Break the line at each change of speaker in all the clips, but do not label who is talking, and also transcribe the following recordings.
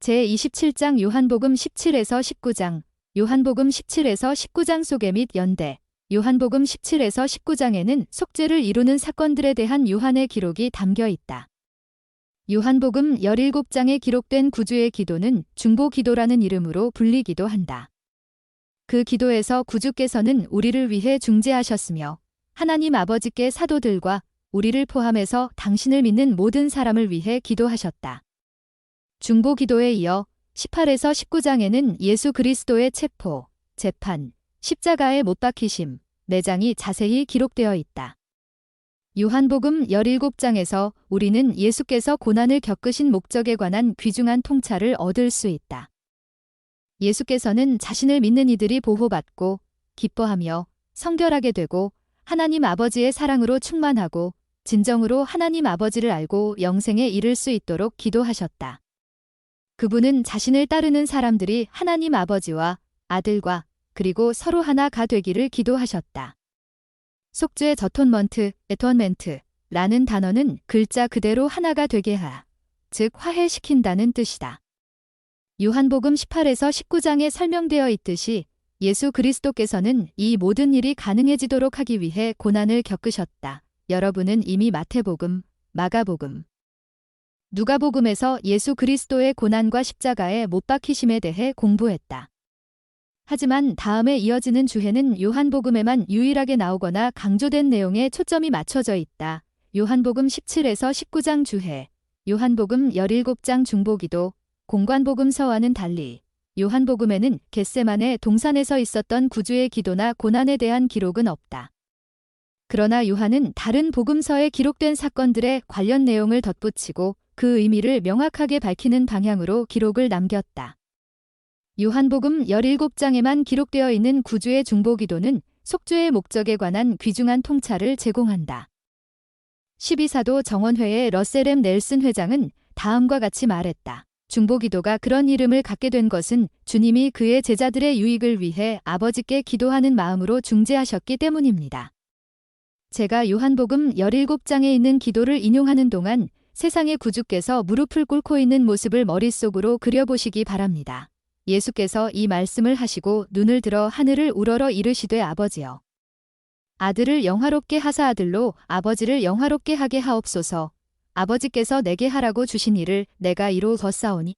제27장 요한복음 17에서 19장, 요한복음 17에서 19장 소개 및 연대, 요한복음 17에서 19장에는 속죄를 이루는 사건들에 대한 요한의 기록이 담겨 있다. 요한복음 17장에 기록된 구주의 기도는 중보기도라는 이름으로 불리기도 한다. 그 기도에서 구주께서는 우리를 위해 중재하셨으며 하나님 아버지께 사도들과 우리를 포함해서 당신을 믿는 모든 사람을 위해 기도하셨다. 중보기도에 이어 18에서 19장에는 예수 그리스도의 체포, 재판, 십자가에 못 박히심, 내장이 자세히 기록되어 있다. 요한복음 17장에서 우리는 예수께서 고난을 겪으신 목적에 관한 귀중한 통찰을 얻을 수 있다. 예수께서는 자신을 믿는 이들이 보호받고 기뻐하며 성결하게 되고 하나님 아버지의 사랑으로 충만하고 진정으로 하나님 아버지를 알고 영생에 이를 수 있도록 기도하셨다. 그분은 자신을 따르는 사람들이 하나님 아버지와 아들과 그리고 서로 하나가 되기를 기도하셨다. 속죄 에톤먼트라는 단어는 글자 그대로 하나가 되게 즉 화해시킨다는 뜻이다. 요한복음 18에서 19장에 설명되어 있듯이 예수 그리스도께서는 이 모든 일이 가능해지도록 하기 위해 고난을 겪으셨다. 여러분은 이미 마태복음, 마가복음, 누가복음에서 예수 그리스도의 고난과 십자가에 못 박히심에 대해 공부했다. 하지만 다음에 이어지는 주해는 요한복음에만 유일하게 나오거나 강조된 내용에 초점이 맞춰져 있다. 요한복음 17에서 19장 주해, 요한복음 17장 중보기도, 공관복음서와는 달리 요한복음에는 겟세마네 동산에서 있었던 구주의 기도나 고난에 대한 기록은 없다. 그러나 요한은 다른 복음서에 기록된 사건들의 관련 내용을 덧붙이고 그 의미를 명확하게 밝히는 방향으로 기록을 남겼다. 요한복음 17장에만 기록되어 있는 구주의 중보기도는 속죄의 목적에 관한 귀중한 통찰을 제공한다. 12사도 정원회의 러셀 M. 넬슨 회장은 다음과 같이 말했다. 중보기도가 그런 이름을 갖게 된 것은 주님이 그의 제자들의 유익을 위해 아버지께 기도하는 마음으로 중재하셨기 때문입니다. 제가 요한복음 17장에 있는 기도를 인용하는 동안 세상의 구주께서 무릎을 꿇고 있는 모습을 머릿속으로 그려보시기 바랍니다. 예수께서 이 말씀을 하시고 눈을 들어 하늘을 우러러 이르시되 아버지여. 아들을 영화롭게 하사 아들로 아버지를 영화롭게 하게 하옵소서. 아버지께서 내게 하라고 주신 일을 내가 이루었사오니.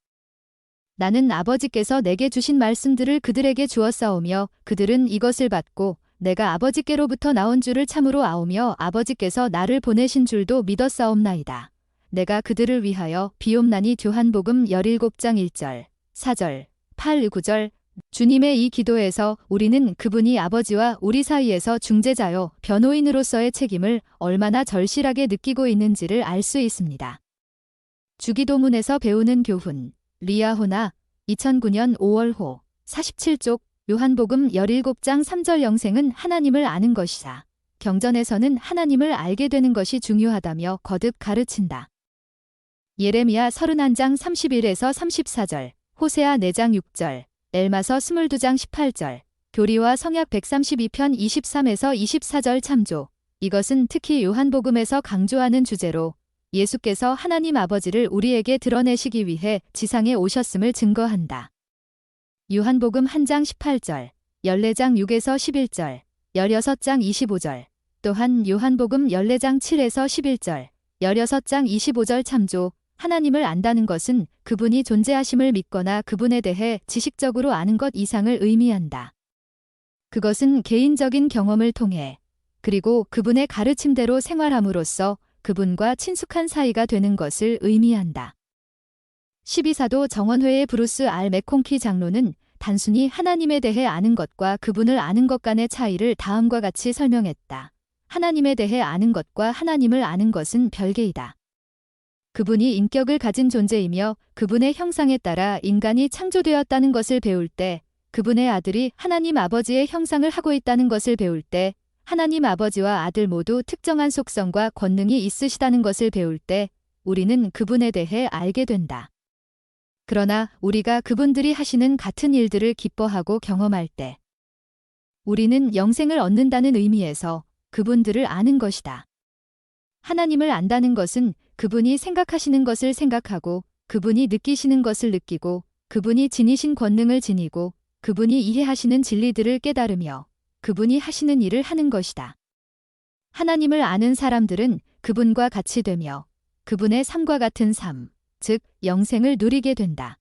나는 아버지께서 내게 주신 말씀들을 그들에게 주었사오며 그들은 이것을 받고 내가 아버지께로부터 나온 줄을 참으로 아오며 아버지께서 나를 보내신 줄도 믿었사옵나이다. 내가 그들을 위하여 비옵나니 요한복음 17장 1절, 4절, 8, 9절 주님의 이 기도에서 우리는 그분이 아버지와 우리 사이에서 중재자요 변호인으로서의 책임을 얼마나 절실하게 느끼고 있는지를 알 수 있습니다. 주기도문에서 배우는 교훈 리아호나 2009년 5월호 47쪽 요한복음 17장 3절 영생은 하나님을 아는 것이다. 경전에서는 하나님을 알게 되는 것이 중요하다며 거듭 가르친다. 예레미야 31장 31에서 34절, 호세아 4장 6절, 엘마서 22장 18절, 교리와 성약 132편 23에서 24절 참조. 이것은 특히 요한복음에서 강조하는 주제로 예수께서 하나님 아버지를 우리에게 드러내시기 위해 지상에 오셨음을 증거한다. 요한복음 1장 18절, 14장 6에서 11절, 16장 25절, 또한 요한복음 14장 7에서 11절, 16장 25절 참조. 하나님을 안다는 것은 그분이 존재하심을 믿거나 그분에 대해 지식적으로 아는 것 이상을 의미한다. 그것은 개인적인 경험을 통해 그리고 그분의 가르침대로 생활함으로써 그분과 친숙한 사이가 되는 것을 의미한다. 12사도 정원회의 브루스 R. 맥콩키 장로는 단순히 하나님에 대해 아는 것과 그분을 아는 것 간의 차이를 다음과 같이 설명했다. 하나님에 대해 아는 것과 하나님을 아는 것은 별개이다. 그분이 인격을 가진 존재이며 그분의 형상에 따라 인간이 창조되었다는 것을 배울 때, 그분의 아들이 하나님 아버지의 형상을 하고 있다는 것을 배울 때, 하나님 아버지와 아들 모두 특정한 속성과 권능이 있으시다는 것을 배울 때, 우리는 그분에 대해 알게 된다. 그러나 우리가 그분들이 하시는 같은 일들을 기뻐하고 경험할 때, 우리는 영생을 얻는다는 의미에서 그분들을 아는 것이다. 하나님을 안다는 것은 그분이 생각하시는 것을 생각하고 그분이 느끼시는 것을 느끼고 그분이 지니신 권능을 지니고 그분이 이해하시는 진리들을 깨달으며 그분이 하시는 일을 하는 것이다. 하나님을 아는 사람들은 그분과 같이 되며 그분의 삶과 같은 삶, 즉 영생을 누리게 된다.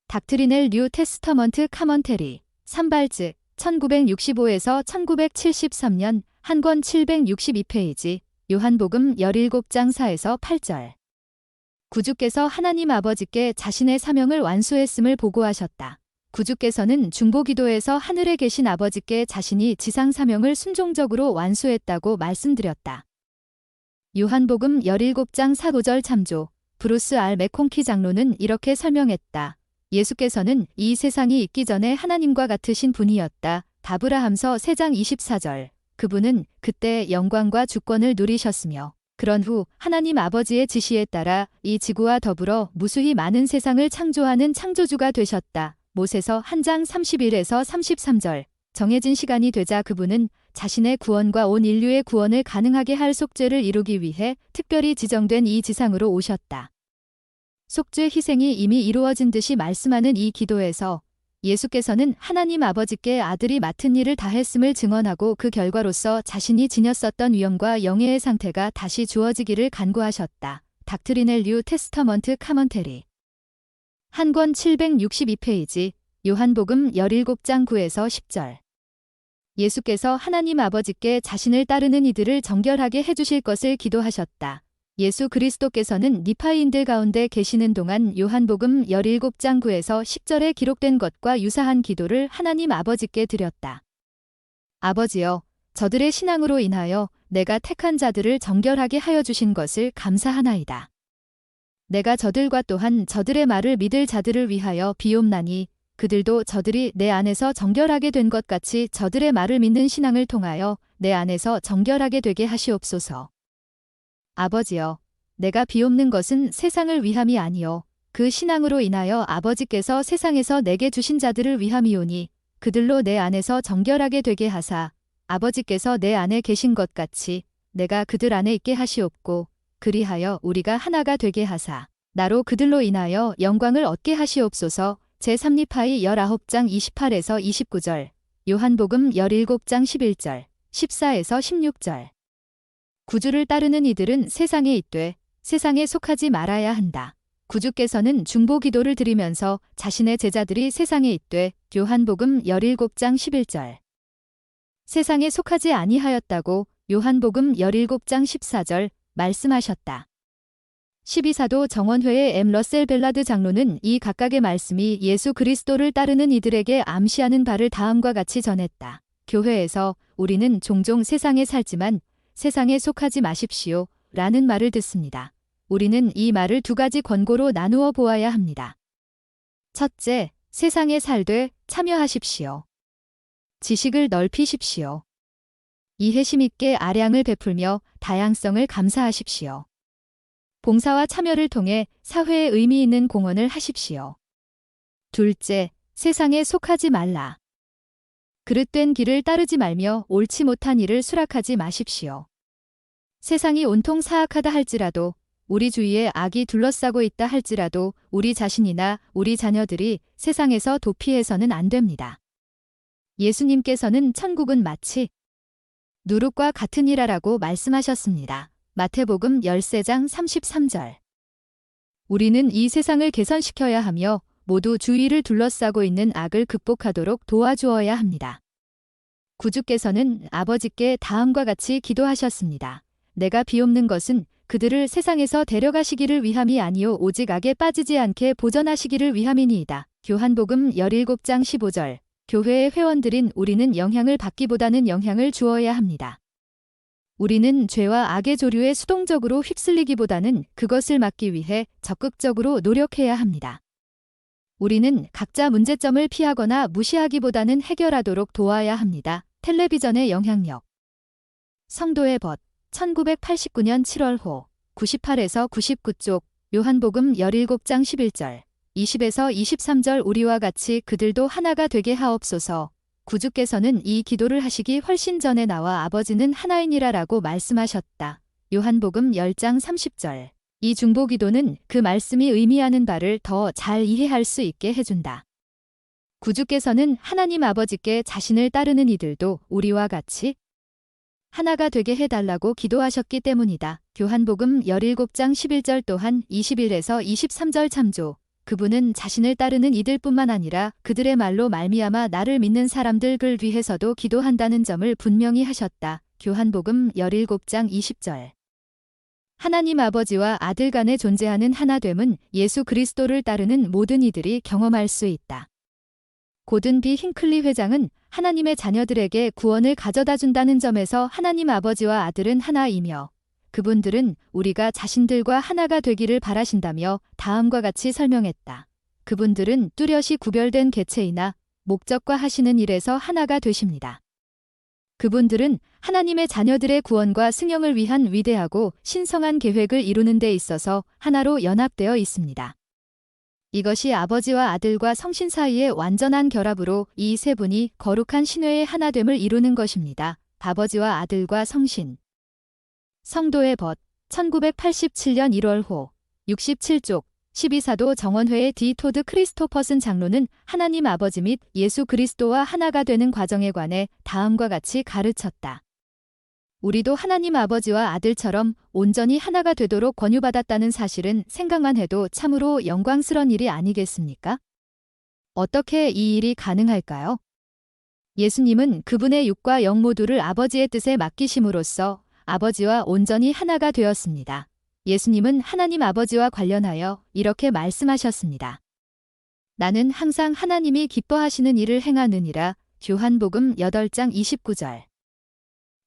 닥트리넬 뉴 테스터먼트 카먼테리, 산발즈, 1965에서 1973년 한 권 762페이지, 요한복음 17장 4에서 8절. 구주께서 하나님 아버지께 자신의 사명을 완수했음을 보고하셨다. 구주께서는 중보기도에서 하늘에 계신 아버지께 자신이 지상 사명을 순종적으로 완수했다고 말씀드렸다. 요한복음 17장 4-5절 참조, 브루스 R. 맥콩키 장로는 이렇게 설명했다. 예수께서는 이 세상이 있기 전에 하나님과 같으신 분이었다. 다브라함서 3장 24절. 그분은 그때 영광과 주권을 누리셨으며 그런 후 하나님 아버지의 지시에 따라 이 지구와 더불어 무수히 많은 세상을 창조하는 창조주가 되셨다. 모세서 1장 31에서 33절. 정해진 시간이 되자 그분은 자신의 구원과 온 인류의 구원을 가능하게 할 속죄를 이루기 위해 특별히 지정된 이 지상으로 오셨다. 속죄 희생이 이미 이루어진 듯이 말씀하는 이 기도에서 예수께서는 하나님 아버지께 아들이 맡은 일을 다했음을 증언하고 그 결과로서 자신이 지녔었던 위엄과 영예의 상태가 다시 주어지기를 간구하셨다. 닥트리넬 뉴 테스터먼트 카먼테리. 한 권 762페이지, 요한복음 17장 9에서 10절. 예수께서 하나님 아버지께 자신을 따르는 이들을 정결하게 해주실 것을 기도하셨다. 예수 그리스도께서는 니파이인들 가운데 계시는 동안 요한복음 17장 9에서 10절에 기록된 것과 유사한 기도를 하나님 아버지께 드렸다. 아버지여, 저들의 신앙으로 인하여 내가 택한 자들을 정결하게 하여 주신 것을 감사하나이다. 내가 저들과 또한 저들의 말을 믿을 자들을 위하여 비옵나니 그들도 저들이 내 안에서 정결하게 된 것 같이 저들의 말을 믿는 신앙을 통하여 내 안에서 정결하게 되게 하시옵소서. 아버지여, 내가 비옵는 것은 세상을 위함이 아니요 그 신앙으로 인하여 아버지께서 세상에서 내게 주신 자들을 위함이오니 그들로 내 안에서 정결하게 되게 하사 아버지께서 내 안에 계신 것 같이 내가 그들 안에 있게 하시옵고 그리하여 우리가 하나가 되게 하사 나로 그들로 인하여 영광을 얻게 하시옵소서. 제3니파이 19장 28에서 29절, 요한복음 17장 11절, 14에서 16절. 구주를 따르는 이들은 세상에 있되 세상에 속하지 말아야 한다. 구주께서는 중보기도를 드리면서 자신의 제자들이 세상에 있되 요한복음 17장 11절. 세상에 속하지 아니하였다고 요한복음 17장 14절 말씀하셨다. 12사도 정원회의 M. 러셀 벨라드 장로는 이 각각의 말씀이 예수 그리스도를 따르는 이들에게 암시하는 바를 다음과 같이 전했다. 교회에서 우리는 종종 세상에 살지만 세상에 속하지 마십시오 라는 말을 듣습니다. 우리는 이 말을 두 가지 권고로 나누어 보아야 합니다. 첫째, 세상에 살되 참여하십시오. 지식을 넓히십시오. 이해심 있게 아량을 베풀며 다양성을 감사하십시오. 봉사와 참여를 통해 사회에 의미 있는 공헌을 하십시오. 둘째, 세상에 속하지 말라. 그릇된 길을 따르지 말며 옳지 못한 일을 수락하지 마십시오. 세상이 온통 사악하다 할지라도 우리 주위에 악이 둘러싸고 있다 할지라도 우리 자신이나 우리 자녀들이 세상에서 도피해서는 안 됩니다. 예수님께서는 천국은 마치 누룩과 같은 이라라고 말씀하셨습니다. 마태복음 13장 33절. 우리는 이 세상을 개선시켜야 하며 모두 주위를 둘러싸고 있는 악을 극복하도록 도와주어야 합니다. 구주께서는 아버지께 다음과 같이 기도하셨습니다. 내가 비옵는 것은 그들을 세상에서 데려가시기를 위함이 아니요 오직 악에 빠지지 않게 보전하시기를 위함이니이다. 요한복음 17장 15절. 교회의 회원들인 우리는 영향을 받기보다는 영향을 주어야 합니다. 우리는 죄와 악의 조류에 수동적으로 휩쓸리기보다는 그것을 막기 위해 적극적으로 노력해야 합니다. 우리는 각자 문제점을 피하거나 무시하기보다는 해결하도록 도와야 합니다. 텔레비전의 영향력. 성도의 벗. 1989년 7월호 98에서 99쪽 요한복음 17장 11절 20에서 23절 우리와 같이 그들도 하나가 되게 하옵소서. 구주께서는 이 기도를 하시기 훨씬 전에 나와 아버지는 하나이니라 라고 말씀하셨다. 요한복음 10장 30절 이 중보기도는 그 말씀이 의미하는 바를 더 잘 이해할 수 있게 해준다. 구주께서는 하나님 아버지께 자신을 따르는 이들도 우리와 같이 하나가 되게 해달라고 기도하셨기 때문이다. 요한복음 17장 11절 또한 21에서 23절 참조. 그분은 자신을 따르는 이들뿐만 아니라 그들의 말로 말미암아 나를 믿는 사람들을 위해서도 기도한다는 점을 분명히 하셨다. 요한복음 17장 20절. 하나님 아버지와 아들 간에 존재하는 하나됨은 예수 그리스도를 따르는 모든 이들이 경험할 수 있다. 고든 B. 힌클리 회장은 하나님의 자녀들에게 구원을 가져다 준다는 점에서 하나님 아버지와 아들은 하나이며 그분들은 우리가 자신들과 하나가 되기를 바라신다며 다음과 같이 설명했다. 그분들은 뚜렷이 구별된 개체이나 목적과 하시는 일에서 하나가 되십니다. 그분들은 하나님의 자녀들의 구원과 승영을 위한 위대하고 신성한 계획을 이루는 데 있어서 하나로 연합되어 있습니다. 이것이 아버지와 아들과 성신 사이의 완전한 결합으로 이 세 분이 거룩한 신회의 하나됨을 이루는 것입니다. 아버지와 아들과 성신. 성도의 벗 1987년 1월호 67쪽 12사도 정원회의 디 토드 크리스토퍼슨 장로는 하나님 아버지 및 예수 그리스도와 하나가 되는 과정에 관해 다음과 같이 가르쳤다. 우리도 하나님 아버지와 아들처럼 온전히 하나가 되도록 권유받았다는 사실은 생각만 해도 참으로 영광스러운 일이 아니겠습니까? 어떻게 이 일이 가능할까요? 예수님은 그분의 육과 영 모두를 아버지의 뜻에 맡기심으로써 아버지와 온전히 하나가 되었습니다. 예수님은 하나님 아버지와 관련하여 이렇게 말씀하셨습니다. 나는 항상 하나님이 기뻐하시는 일을 행하느니라. 요한복음 8장 29절.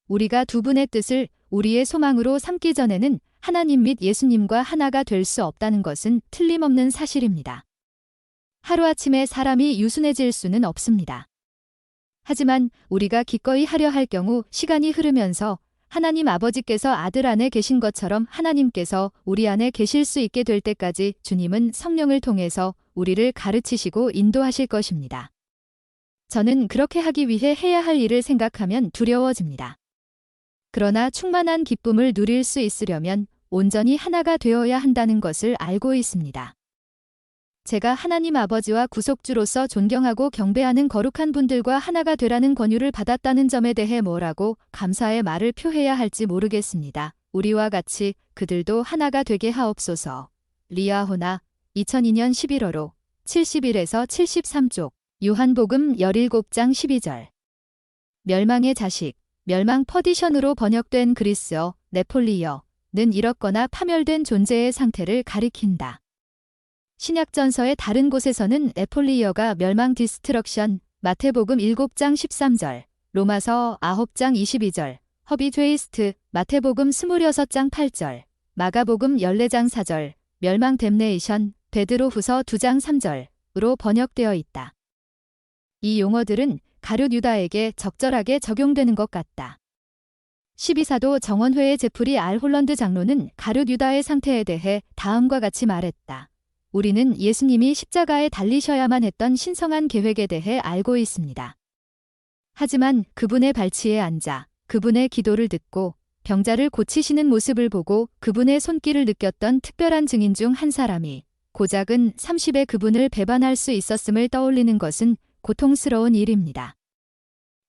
우리가 두 분의 뜻을 우리의 소망으로 삼기 전에는 하나님 및 예수님과 하나가 될 수 없다는 것은 틀림없는 사실입니다. 하루아침에 사람이 유순해질 수는 없습니다. 하지만 우리가 기꺼이 하려 할 경우 시간이 흐르면서 하나님 아버지께서 아들 안에 계신 것처럼 하나님께서 우리 안에 계실 수 있게 될 때까지 주님은 성령을 통해서 우리를 가르치시고 인도하실 것입니다. 저는 그렇게 하기 위해 해야 할 일을 생각하면 두려워집니다. 그러나 충만한 기쁨을 누릴 수 있으려면 온전히 하나가 되어야 한다는 것을 알고 있습니다. 제가 하나님 아버지와 구속주로서 존경하고 경배하는 거룩한 분들과 하나가 되라는 권유를 받았다는 점에 대해 뭐라고 감사의 말을 표해야 할지 모르겠습니다. 우리와 같이 그들도 하나가 되게 하옵소서. 리아호나 2002년 11월호 71에서 73쪽 요한복음 17장 12절. 멸망의 자식 멸망 퍼디션으로 번역된 그리스어 네폴리어는 잃었거나 파멸된 존재의 상태를 가리킨다. 신약전서의 다른 곳에서는 네폴리어가 멸망 디스트럭션 마태복음 7장 13절 로마서 9장 22절 허비 죄이스트 마태복음 26장 8절 마가복음 14장 4절 멸망 댐네이션 베드로후서 2장 3절으로 번역되어 있다. 이 용어들은 가룟 유다에게 적절하게 적용되는 것 같다. 12사도 정원회의 제프리 알 홀런드 장로는 가룟 유다의 상태에 대해 다음과 같이 말했다. 우리는 예수님이 십자가에 달리셔야만 했던 신성한 계획에 대해 알고 있습니다. 하지만 그분의 발치에 앉아 그분의 기도를 듣고 병자를 고치시는 모습을 보고 그분의 손길을 느꼈던 특별한 증인 중 한 사람이 고작은 30에 그분을 배반할 수 있었음을 떠올리는 것은 고통스러운 일입니다.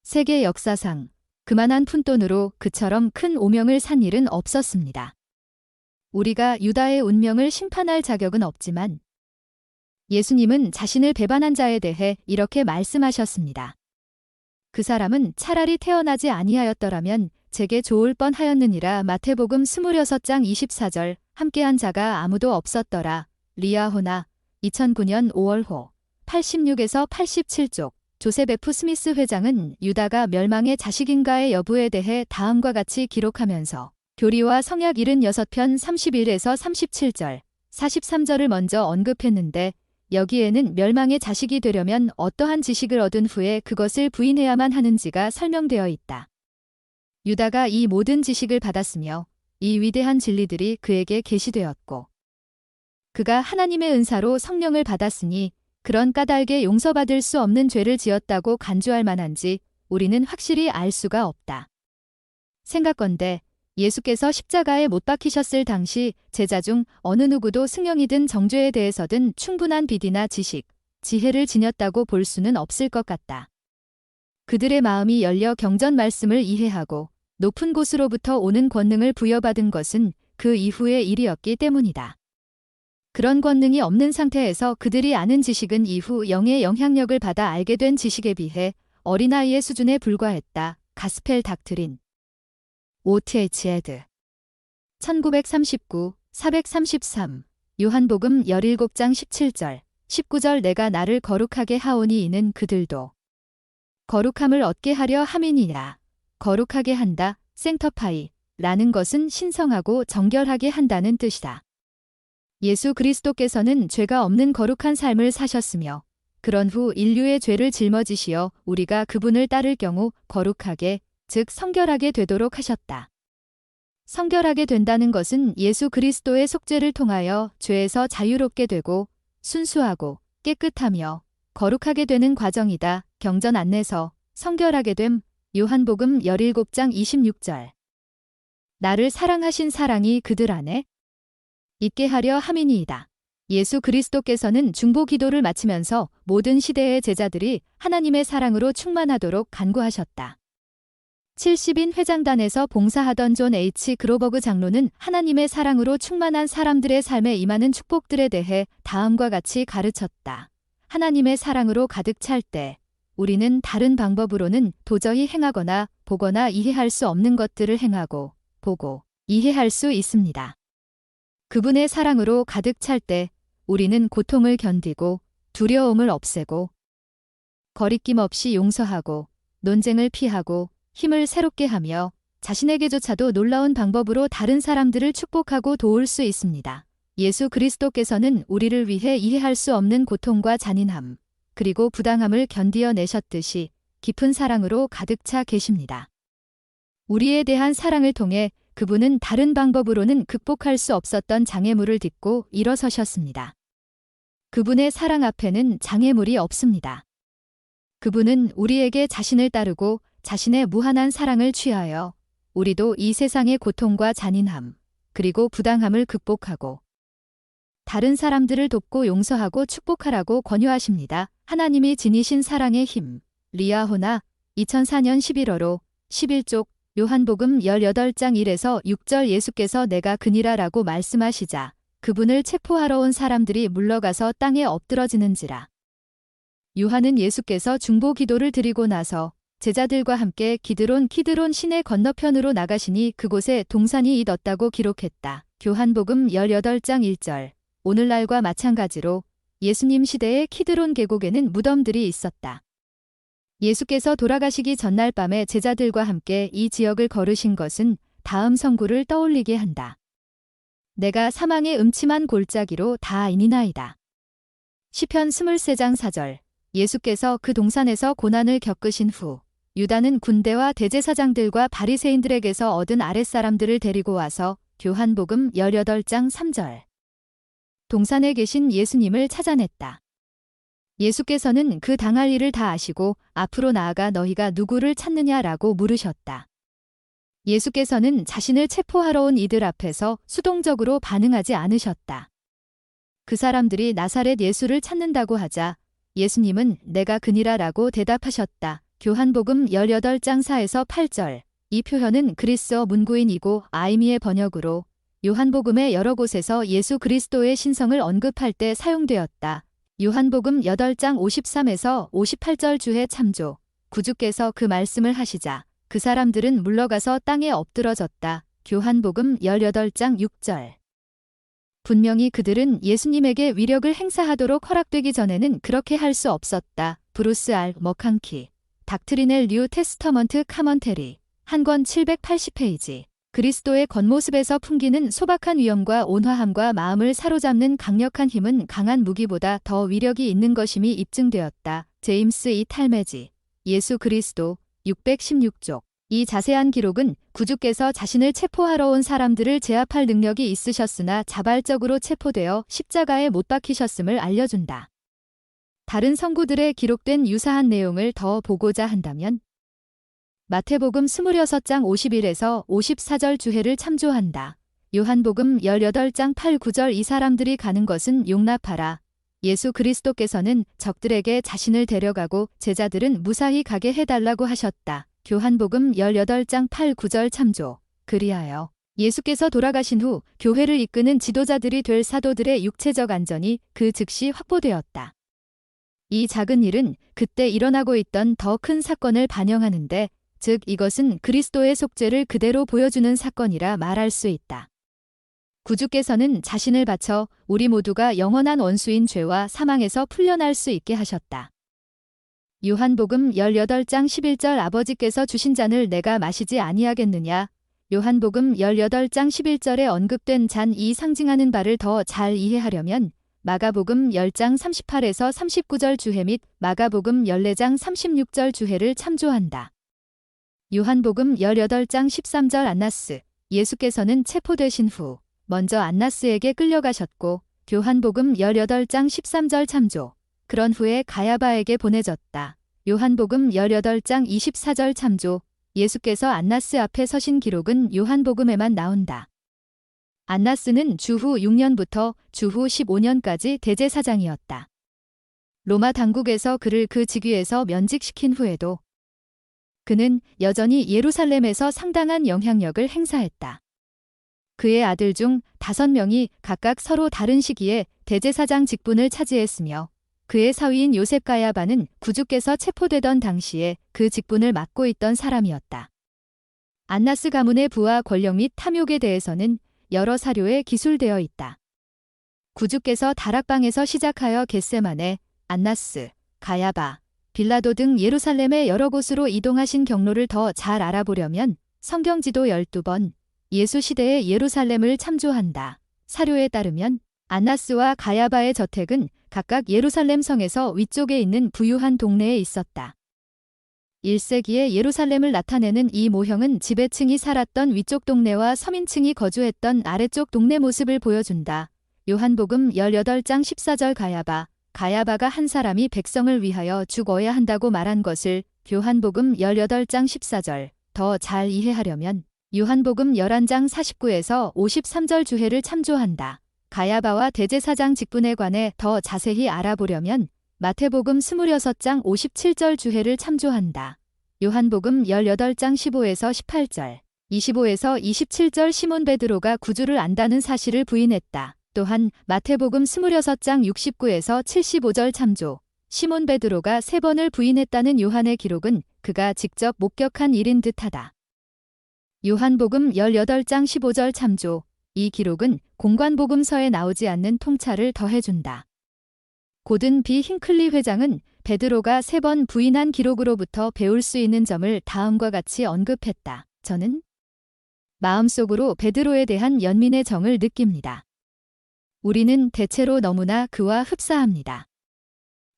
세계 역사상 그만한 푼돈으로 그처럼 큰 오명을 산 일은 없었습니다. 우리가 유다의 운명을 심판할 자격은 없지만 예수님은 자신을 배반한 자에 대해 이렇게 말씀하셨습니다. 그 사람은 차라리 태어나지 아니하였더라면 제게 좋을 뻔하였느니라. 마태복음 26장 24절 함께한 자가 아무도 없었더라. 리아호나 2009년 5월호 86에서 87쪽 조셉 F. 스미스 회장은 유다가 멸망의 자식인가의 여부에 대해 다음과 같이 기록하면서 교리와 성약 76편 31에서 37절, 43절을 먼저 언급했는데 여기에는 멸망의 자식이 되려면 어떠한 지식을 얻은 후에 그것을 부인해야만 하는지가 설명되어 있다. 유다가 이 모든 지식을 받았으며 이 위대한 진리들이 그에게 계시되었고 그가 하나님의 은사로 성령을 받았으니 그런 까닭에 용서받을 수 없는 죄를 지었다고 간주할 만한지 우리는 확실히 알 수가 없다. 생각건대 예수께서 십자가에 못 박히셨을 당시 제자 중 어느 누구도 승형이든 정죄에 대해서든 충분한 비디나 지식, 지혜를 지녔다고 볼 수는 없을 것 같다. 그들의 마음이 열려 경전 말씀을 이해하고 높은 곳으로부터 오는 권능을 부여받은 것은 그 이후의 일이었기 때문이다. 그런 권능이 없는 상태에서 그들이 아는 지식은 이후 영의 영향력을 받아 알게 된 지식에 비해 어린아이의 수준에 불과했다. 가스펠 닥트린. O.T.H. 에드. 1939, 433. 요한복음 17장 17절, 19절 내가 나를 거룩하게 하오니 이는 그들도 거룩함을 얻게 하려 함이니라. 거룩하게 한다, 생터파이 라는 것은 신성하고 정결하게 한다는 뜻이다. 예수 그리스도께서는 죄가 없는 거룩한 삶을 사셨으며 그런 후 인류의 죄를 짊어지시어 우리가 그분을 따를 경우 거룩하게, 즉 성결하게 되도록 하셨다. 성결하게 된다는 것은 예수 그리스도의 속죄를 통하여 죄에서 자유롭게 되고 순수하고 깨끗하며 거룩하게 되는 과정이다. 경전 안내서 성결하게 됨. 요한복음 17장 26절. 나를 사랑하신 사랑이 그들 안에 있게 하려 함이니이다. 예수 그리스도께서는 중보 기도를 마치면서 모든 시대의 제자들이 하나님의 사랑으로 충만하도록 간구하셨다. 70인 회장단에서 봉사하던 존 H. 그로버그 장로는 하나님의 사랑으로 충만한 사람들의 삶에 임하는 축복들에 대해 다음과 같이 가르쳤다. 하나님의 사랑으로 가득 찰 때 우리는 다른 방법으로는 도저히 행하거나 보거나 이해할 수 없는 것들을 행하고 보고 이해할 수 있습니다. 그분의 사랑으로 가득 찰 때 우리는 고통을 견디고 두려움을 없애고 거리낌 없이 용서하고 논쟁을 피하고 힘을 새롭게 하며 자신에게조차도 놀라운 방법으로 다른 사람들을 축복하고 도울 수 있습니다. 예수 그리스도께서는 우리를 위해 이해할 수 없는 고통과 잔인함, 그리고 부당함을 견디어 내셨듯이 깊은 사랑으로 가득 차 계십니다. 우리에 대한 사랑을 통해 그분은 다른 방법으로는 극복할 수 없었던 장애물을 딛고 일어서셨습니다. 그분의 사랑 앞에는 장애물이 없습니다. 그분은 우리에게 자신을 따르고 자신의 무한한 사랑을 취하여 우리도 이 세상의 고통과 잔인함, 그리고 부당함을 극복하고 다른 사람들을 돕고 용서하고 축복하라고 권유하십니다. 하나님이 지니신 사랑의 힘. 리아호나 2004년 11월호 11쪽 요한복음 18장 1에서 6절 예수께서 내가 그니라 라고 말씀하시자 그분을 체포하러 온 사람들이 물러가서 땅에 엎드러지는지라. 요한은 예수께서 중보 기도를 드리고 나서 제자들과 함께 키드론 시내 건너편으로 나가시니 그곳에 동산이 있었다고 기록했다. 요한복음 18장 1절. 오늘날과 마찬가지로 예수님 시대의 키드론 계곡에는 무덤들이 있었다. 예수께서 돌아가시기 전날 밤에 제자들과 함께 이 지역을 걸으신 것은 다음 성구를 떠올리게 한다. 내가 사망의 음침한 골짜기로 다이니나이다. 시편 23장 4절. 예수께서 그 동산에서 고난을 겪으신 후 유다는 군대와 대제사장들과 바리새인들에게서 얻은 아랫사람들을 데리고 와서 요한복음 18장 3절. 동산에 계신 예수님을 찾아냈다. 예수께서는 그 당할 일을 다 아시고 앞으로 나아가 너희가 누구를 찾느냐라고 물으셨다. 예수께서는 자신을 체포하러 온 이들 앞에서 수동적으로 반응하지 않으셨다. 그 사람들이 나사렛 예수를 찾는다고 하자 예수님은 내가 그니라라고 대답하셨다. 요한복음 18장 4에서 8절. 이 표현은 그리스어 문구인이고 아이미의 번역으로 요한복음의 여러 곳에서 예수 그리스도의 신성을 언급할 때 사용되었다. 요한복음 8장 53에서 58절 주의 참조. 구주께서 그 말씀을 하시자 그 사람들은 물러가서 땅에 엎드러졌다. 요한복음 18장 6절. 분명히 그들은 예수님에게 위력을 행사하도록 허락되기 전에는 그렇게 할 수 없었다. 브루스 R. 머칸키. 닥트리넬 뉴 테스터먼트 카먼테리. 한 권 780페이지. 그리스도의 겉모습에서 풍기는 소박한 위엄과 온화함과 마음을 사로잡는 강력한 힘은 강한 무기보다 더 위력이 있는 것임이 입증되었다. 제임스 E. 탈메지. 예수 그리스도 616쪽. 이 자세한 기록은 구주께서 자신을 체포하러 온 사람들을 제압할 능력이 있으셨으나 자발적으로 체포되어 십자가에 못 박히셨음을 알려준다. 다른 성구들에 기록된 유사한 내용을 더 보고자 한다면 마태복음 26장 51에서 54절 주회를 참조한다. 요한복음 18장 8, 9절 이 사람들이 가는 것은 용납하라. 예수 그리스도께서는 적들에게 자신을 데려가고 제자들은 무사히 가게 해달라고 하셨다. 요한복음 18장 8, 9절 참조. 그리하여 예수께서 돌아가신 후 교회를 이끄는 지도자들이 될 사도들의 육체적 안전이 그 즉시 확보되었다. 이 작은 일은 그때 일어나고 있던 더 큰 사건을 반영하는데, 즉 이것은 그리스도의 속죄를 그대로 보여주는 사건이라 말할 수 있다. 구주께서는 자신을 바쳐 우리 모두가 영원한 원수인 죄와 사망에서 풀려날 수 있게 하셨다. 요한복음 18장 11절 아버지께서 주신 잔을 내가 마시지 아니하겠느냐. 요한복음 18장 11절에 언급된 잔 이 상징하는 바를 더 잘 이해하려면 마가복음 10장 38에서 39절 주회 및 마가복음 14장 36절 주회를 참조한다. 요한복음 18장 13절 안나스. 예수께서는 체포되신 후 먼저 안나스에게 끌려가셨고, 요한복음 18장 13절 참조. 그런 후에 가야바에게 보내졌다. 요한복음 18장 24절 참조. 예수께서 안나스 앞에 서신 기록은 요한복음에만 나온다. 안나스는 주후 6년부터 주후 15년까지 대제사장이었다. 로마 당국에서 그를 그 직위에서 면직시킨 후에도 그는 여전히 예루살렘에서 상당한 영향력을 행사했다. 그의 아들 중 5명이 각각 서로 다른 시기에 대제사장 직분을 차지했으며, 그의 사위인 요셉 가야바는 구주께서 체포되던 당시에 그 직분을 맡고 있던 사람이었다. 안나스 가문의 부와 권력 및 탐욕에 대해서는 여러 사료에 기술되어 있다. 구주께서 다락방에서 시작하여 겟세마네, 안나스, 가야바, 빌라도 등 예루살렘의 여러 곳으로 이동하신 경로를 더 잘 알아보려면 성경지도 12번, 예수 시대의 예루살렘을 참조한다. 사료에 따르면 안나스와 가야바의 저택은 각각 예루살렘 성에서 위쪽에 있는 부유한 동네에 있었다. 1세기에 예루살렘을 나타내는 이 모형은 지배층이 살았던 위쪽 동네와 서민층이 거주했던 아래쪽 동네 모습을 보여준다. 요한복음 18장 14절 가야바가 한 사람이 백성을 위하여 죽어야 한다고 말한 것을 요한복음 18장 14절 더 잘 이해하려면 요한복음 11장 49에서 53절 주회를 참조한다. 가야바와 대제사장 직분에 관해 더 자세히 알아보려면 마태복음 26장 57절 주회를 참조한다. 요한복음 18장 15에서 18절, 25에서 27절 시몬 베드로가 구주를 안다는 사실을 부인했다. 또한 마태복음 26장 69에서 75절 참조. 시몬 베드로가 3번을 부인했다는 요한의 기록은 그가 직접 목격한 일인 듯하다. 요한복음 18장 15절 참조. 이 기록은 공관복음서에 나오지 않는 통찰을 더해준다. 고든 비 힌클리 회장은 베드로가 3번 부인한 기록으로부터 배울 수 있는 점을 다음과 같이 언급했다. 저는 마음속으로 베드로에 대한 연민의 정을 느낍니다. 우리는 대체로 너무나 그와 흡사합니다.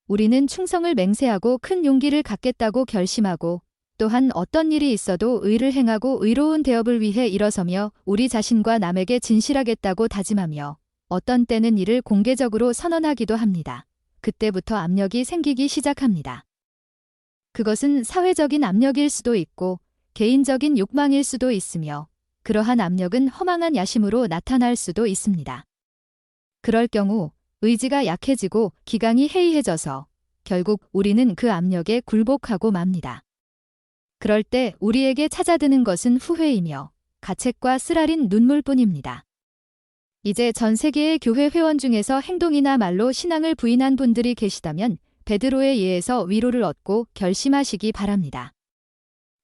우리는 충성을 맹세하고 큰 용기를 갖겠다고 결심하고, 또한 어떤 일이 있어도 의를 행하고 의로운 대업을 위해 일어서며 우리 자신과 남에게 진실하겠다고 다짐하며, 어떤 때는 이를 공개적으로 선언하기도 합니다. 그때부터 압력이 생기기 시작합니다. 그것은 사회적인 압력일 수도 있고 개인적인 욕망일 수도 있으며, 그러한 압력은 허망한 야심으로 나타날 수도 있습니다. 그럴 경우 의지가 약해지고 기강이 해이해져서 결국 우리는 그 압력에 굴복하고 맙니다. 그럴 때 우리에게 찾아드는 것은 후회이며 가책과 쓰라린 눈물뿐입니다. 이제 전 세계의 교회 회원 중에서 행동이나 말로 신앙을 부인한 분들이 계시다면 베드로에 의해서 위로를 얻고 결심하시기 바랍니다.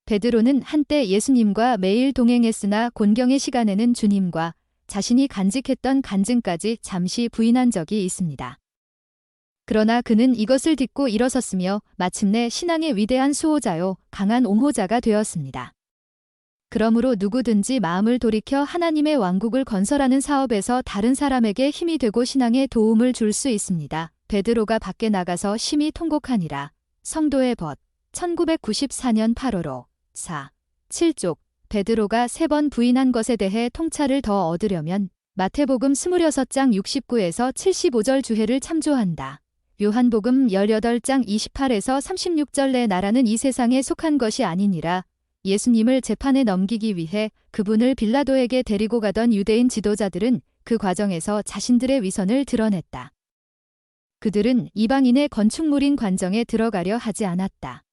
베드로는 한때 예수님과 매일 동행했으나 곤경의 시간에는 주님과 자신이 간직했던 간증까지 잠시 부인한 적이 있습니다. 그러나 그는 이것을 딛고 일어섰으며 마침내 신앙의 위대한 수호자요 강한 옹호자가 되었습니다. 그러므로 누구든지 마음을 돌이켜 하나님의 왕국을 건설하는 사업에서 다른 사람에게 힘이 되고 신앙에 도움을 줄 수 있습니다. 베드로가 밖에 나가서 심히 통곡하니라. 성도의 벗 1994년 8월호 4. 7쪽 베드로가 3번 부인한 것에 대해 통찰을 더 얻으려면 마태복음 26장 69에서 75절 주회를 참조한다. 요한복음 18장 28에서 36절 내 나라는 이 세상에 속한 것이 아니니라. 예수님을 재판에 넘기기 위해 그분을 빌라도에게 데리고 가던 유대인 지도자들은 그 과정에서 자신들의 위선을 드러냈다. 그들은 이방인의 건축물인 관정에 들어가려 하지 않았다.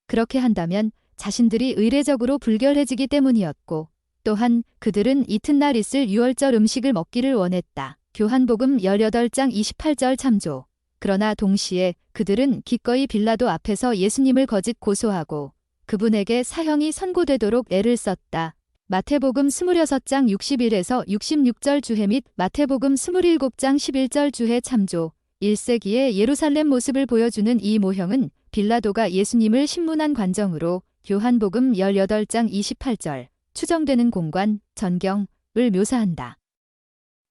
그렇게 한다면 자신들이 의례적으로 불결해지기 때문이었고, 또한 그들은 이튿날 있을 유월절 음식을 먹기를 원했다. 요한복음 18장 28절 참조. 그러나 동시에 그들은 기꺼이 빌라도 앞에서 예수님을 거짓 고소하고 그분에게 사형이 선고되도록 애를 썼다. 마태복음 26장 61에서 66절 주해 및 마태복음 27장 11절 주해 참조. 1세기의 예루살렘 모습을 보여주는 이 모형은 빌라도가 예수님을 신문한 관정으로 요한복음 18장 28절 추정되는 공관, 전경을 묘사한다.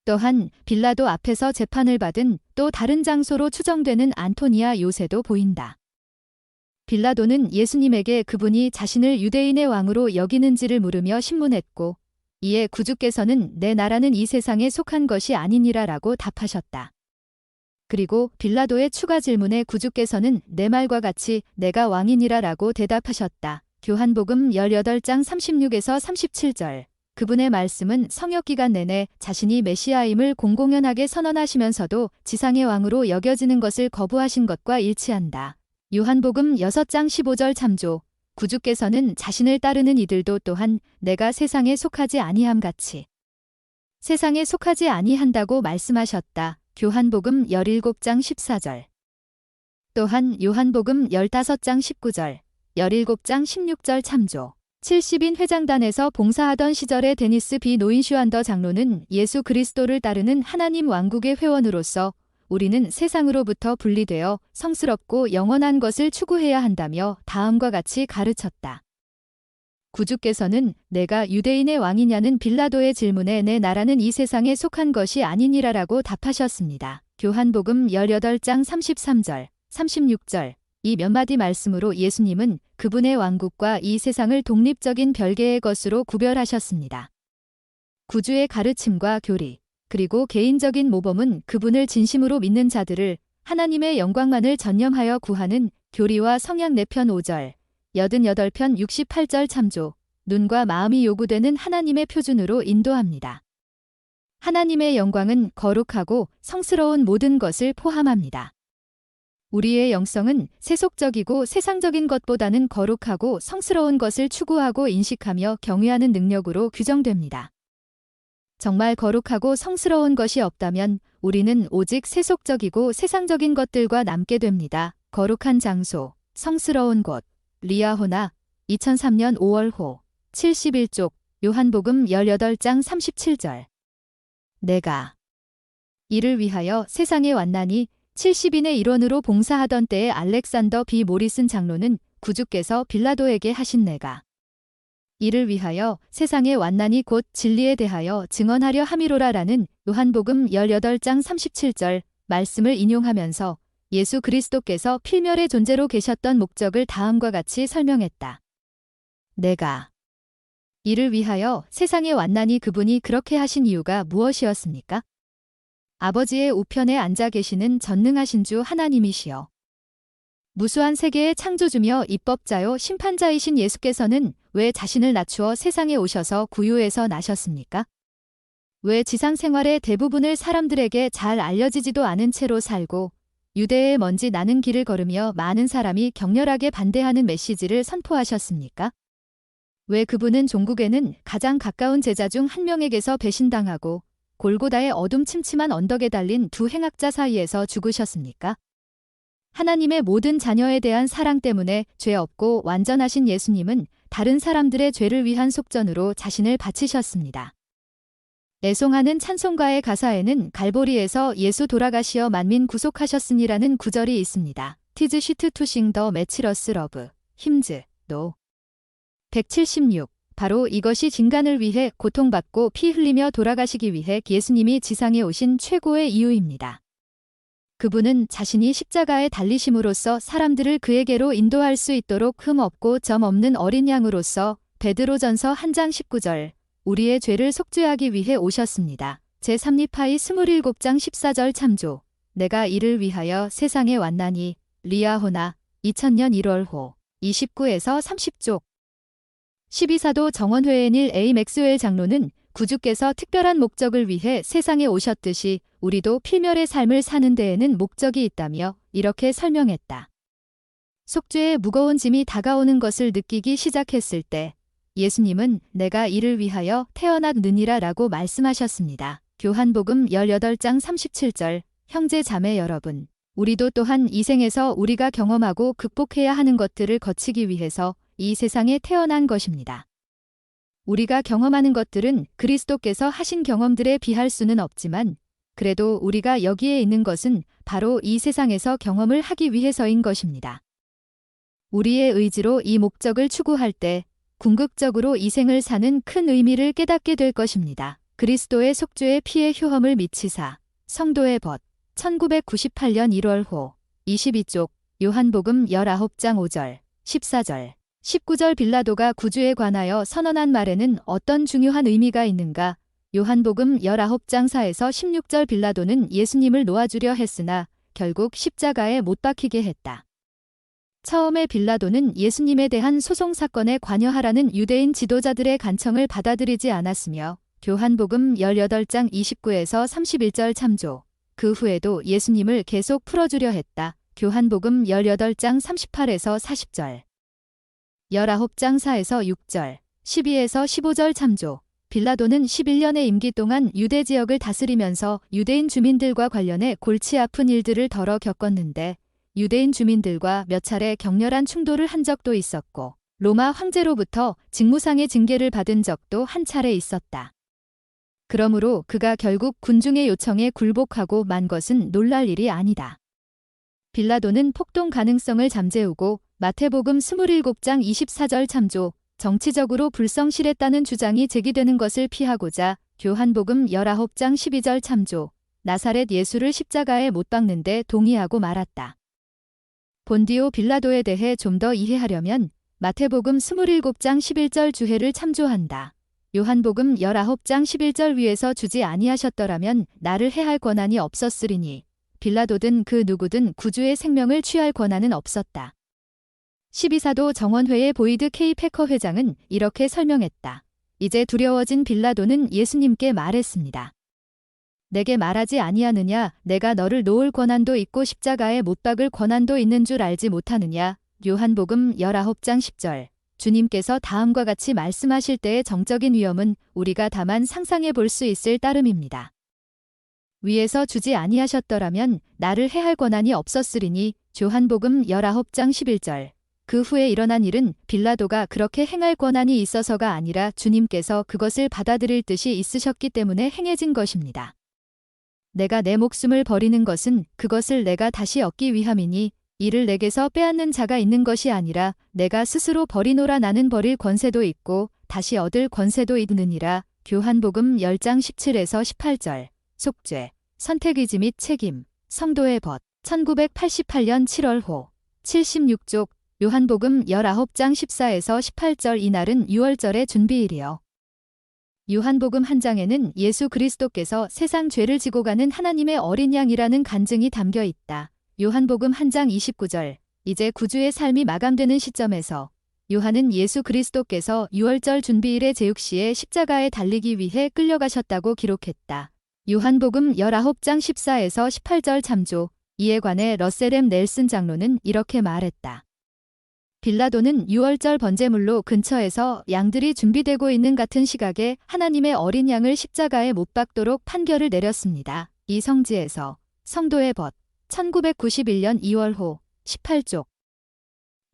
또한 빌라도 앞에서 재판을 받은 또 다른 장소로 추정되는 안토니아 요새도 보인다. 빌라도는 예수님에게 그분이 자신을 유대인의 왕으로 여기는지를 물으며 신문했고, 이에 구주께서는 내 나라는 이 세상에 속한 것이 아니니라라고 답하셨다. 그리고 빌라도의 추가 질문에 구주께서는 내 말과 같이 내가 왕이니라라고 대답하셨다. 요한복음 18장 36에서 37절. 그분의 말씀은 성역기간 내내 자신이 메시아임을 공공연하게 선언하시면서도 지상의 왕으로 여겨지는 것을 거부하신 것과 일치한다. 요한복음 6장 15절 참조. 구주께서는 자신을 따르는 이들도 또한 내가 세상에 속하지 아니함 같이 세상에 속하지 아니한다고 말씀하셨다. 요한복음 17장 14절. 또한 요한복음 15장 19절, 17장 16절 참조. 70인 회장단에서 봉사하던 시절의 데니스 B. 노인슈안더 장로는 예수 그리스도를 따르는 하나님 왕국의 회원으로서 우리는 세상으로부터 분리되어 성스럽고 영원한 것을 추구해야 한다며 다음과 같이 가르쳤다. 구주께서는 내가 유대인의 왕이냐는 빌라도의 질문에 내 나라는 이 세상에 속한 것이 아니니라라고 답하셨습니다. 요한복음 18장 33절, 36절. 이 몇 마디 말씀으로 예수님은 그분의 왕국과 이 세상을 독립적인 별개의 것으로 구별하셨습니다. 구주의 가르침과 교리, 그리고 개인적인 모범은 그분을 진심으로 믿는 자들을 하나님의 영광만을 전념하여 구하는 교리와 성약 4편 5절, 88편 68절 참조, 눈과 마음이 요구되는 하나님의 표준으로 인도합니다. 하나님의 영광은 거룩하고 성스러운 모든 것을 포함합니다. 우리의 영성은 세속적이고 세상적인 것보다는 거룩하고 성스러운 것을 추구하고 인식하며 경외하는 능력으로 규정됩니다. 정말 거룩하고 성스러운 것이 없다면 우리는 오직 세속적이고 세상적인 것들과 남게 됩니다. 거룩한 장소, 성스러운 곳, 리아호나 2003년 5월호 71쪽 요한복음 18장 37절. 내가 이를 위하여 세상에 왔나니 70인의 일원으로 봉사하던 때의 알렉산더 B. 모리슨 장로는 구주께서 빌라도에게 하신 내가 이를 위하여 세상에 왔나니 곧 진리에 대하여 증언하려 함이로라라는 요한복음 18장 37절 말씀을 인용하면서 예수 그리스도께서 필멸의 존재로 계셨던 목적을 다음과 같이 설명했다. 내가 이를 위하여 세상에 왔나니 그분이 그렇게 하신 이유가 무엇이었습니까? 아버지의 우편에 앉아 계시는 전능하신 주 하나님이시여. 무수한 세계의 창조주며 입법자요 심판자이신 예수께서는 왜 자신을 낮추어 세상에 오셔서 구유에서 나셨습니까? 왜 지상 생활의 대부분을 사람들에게 잘 알려지지도 않은 채로 살고 유대의 먼지 나는 길을 걸으며 많은 사람이 격렬하게 반대하는 메시지를 선포하셨습니까? 왜 그분은 종국에는 가장 가까운 제자 중 한 명에게서 배신당하고 골고다의 어둠침침한 언덕에 달린 두 행악자 사이에서 죽으셨습니까? 하나님의 모든 자녀에 대한 사랑 때문에 죄 없고 완전하신 예수님은 다른 사람들의 죄를 위한 속전으로 자신을 바치셨습니다. 애송하는 찬송가의 가사에는 갈보리에서 예수 돌아가시어 만민 구속하셨으니라는 구절이 있습니다. 티즈 시트 투싱 더 매치러스 러브, 힘즈, 노. 176. 바로 이것이 인간을 위해 고통받고 피 흘리며 돌아가시기 위해 예수님이 지상에 오신 최고의 이유입니다. 그분은 자신이 십자가에 달리심으로써 사람들을 그에게로 인도할 수 있도록 흠 없고 점 없는 어린 양으로서 베드로전서 1장 19절 우리의 죄를 속죄하기 위해 오셨습니다. 제3리파이 27장 14절 참조. 내가 이를 위하여 세상에 왔나니 리아호나 2000년 1월호 29에서 30쪽 12사도 정원회의 닐 A. 맥스웰 장로는 구주께서 특별한 목적을 위해 세상에 오셨듯이 우리도 필멸의 삶을 사는 데에는 목적이 있다며 이렇게 설명했다. 속죄의 무거운 짐이 다가오는 것을 느끼기 시작했을 때 예수님은 내가 이를 위하여 태어났느니라 라고 말씀하셨습니다. 요한복음 18장 37절. 형제 자매 여러분, 우리도 또한 이 생에서 우리가 경험하고 극복해야 하는 것들을 거치기 위해서 이 세상에 태어난 것입니다. 우리가 경험하는 것들은 그리스도께서 하신 경험들에 비할 수는 없지만 그래도 우리가 여기에 있는 것은 바로 이 세상에서 경험을 하기 위해서인 것입니다. 우리의 의지로 이 목적을 추구할 때 궁극적으로 이 생을 사는 큰 의미를 깨닫게 될 것입니다. 그리스도의 속죄의 피의 효험을 미치사 성도의 벗 1998년 1월호 22쪽 요한복음 19장 5절 14절 19절 빌라도가 구주에 관하여 선언한 말에는 어떤 중요한 의미가 있는가? 요한복음 19장 4에서 16절 빌라도는 예수님을 놓아주려 했으나 결국 십자가에 못 박히게 했다. 처음에 빌라도는 예수님에 대한 소송 사건에 관여하라는 유대인 지도자들의 간청을 받아들이지 않았으며 요한복음 18장 29에서 31절 참조. 그 후에도 예수님을 계속 풀어주려 했다. 요한복음 18장 38에서 40절. 19장 4에서 6절, 12에서 15절 참조. 빌라도는 11년의 임기 동안 유대 지역을 다스리면서 유대인 주민들과 관련해 골치 아픈 일들을 덜어 겪었는데 유대인 주민들과 몇 차례 격렬한 충돌을 한 적도 있었고 로마 황제로부터 직무상의 징계를 받은 적도 한 차례 있었다. 그러므로 그가 결국 군중의 요청에 굴복하고 만 것은 놀랄 일이 아니다. 빌라도는 폭동 가능성을 잠재우고 마태복음 27장 24절 참조, 정치적으로 불성실했다는 주장이 제기되는 것을 피하고자 요한복음 19장 12절 참조, 나사렛 예수를 십자가에 못 박는데 동의하고 말았다. 본디오 빌라도에 대해 좀 더 이해하려면 마태복음 27장 11절 주해를 참조한다. 요한복음 19장 11절 위에서 주지 아니하셨더라면 나를 해할 권한이 없었으리니 빌라도든 그 누구든 구주의 생명을 취할 권한은 없었다. 12사도 정원회의 보이드 K. 패커 회장은 이렇게 설명했다. 이제 두려워진 빌라도는 예수님께 말했습니다. 내게 말하지 아니하느냐? 내가 너를 놓을 권한도 있고 십자가에 못 박을 권한도 있는 줄 알지 못하느냐? 요한복음 19장 10절. 주님께서 다음과 같이 말씀하실 때의 정적인 위험은 우리가 다만 상상해 볼 수 있을 따름입니다. 위에서 주지 아니하셨더라면 나를 해할 권한이 없었으리니 요한복음 19장 11절. 그 후에 일어난 일은 빌라도가 그렇게 행할 권한이 있어서가 아니라 주님께서 그것을 받아들일 뜻이 있으셨기 때문에 행해진 것입니다. 내가 내 목숨을 버리는 것은 그것을 내가 다시 얻기 위함이니 이를 내게서 빼앗는 자가 있는 것이 아니라 내가 스스로 버리노라. 나는 버릴 권세도 있고 다시 얻을 권세도 있느니라. 요한복음 10장 17에서 18절. 속죄, 선택의지 및 책임, 성도의 벗 1988년 7월호 76쪽 요한복음 19장 14에서 18절. 이날은 6월절의 준비일이요. 요한복음 한 장에는 예수 그리스도께서 세상 죄를 지고 가는 하나님의 어린 양이라는 간증이 담겨 있다. 요한복음 한 장 29절. 이제 구주의 삶이 마감되는 시점에서 요한은 예수 그리스도께서 6월절 준비일의 제육시에 십자가에 달리기 위해 끌려가셨다고 기록했다. 요한복음 19장 14에서 18절 참조. 이에 관해 러셀 M. 넬슨 장로는 이렇게 말했다. 빌라도는 6월절 번제물로 근처에서 양들이 준비되고 있는 같은 시각에 하나님의 어린 양을 십자가에 못 박도록 판결을 내렸습니다. 이 성지에서 성도의 벗 1991년 2월호 18쪽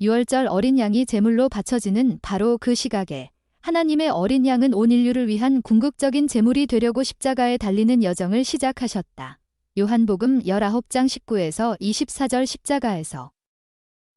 6월절 어린 양이 제물로 바쳐지는 바로 그 시각에 하나님의 어린 양은 온 인류를 위한 궁극적인 제물이 되려고 십자가에 달리는 여정을 시작하셨다. 요한복음 19장 19에서 24절. 십자가에서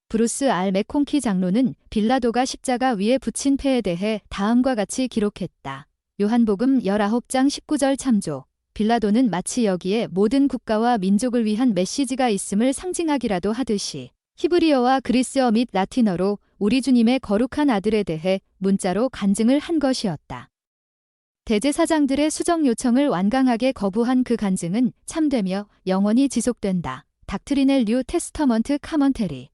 브루스 R. 맥콩키 장로는 빌라도가 십자가 위에 붙인 패에 대해 다음과 같이 기록했다. 요한복음 19장 19절 참조. 빌라도는 마치 여기에 모든 국가와 민족을 위한 메시지가 있음을 상징하기라도 하듯이 히브리어와 그리스어 및 라틴어로 우리 주님의 거룩한 아들에 대해 문자로 간증을 한 것이었다. 대제사장들의 수정 요청을 완강하게 거부한 그 간증은 참되며 영원히 지속된다. 닥트리넬 뉴 테스터먼트 카먼테리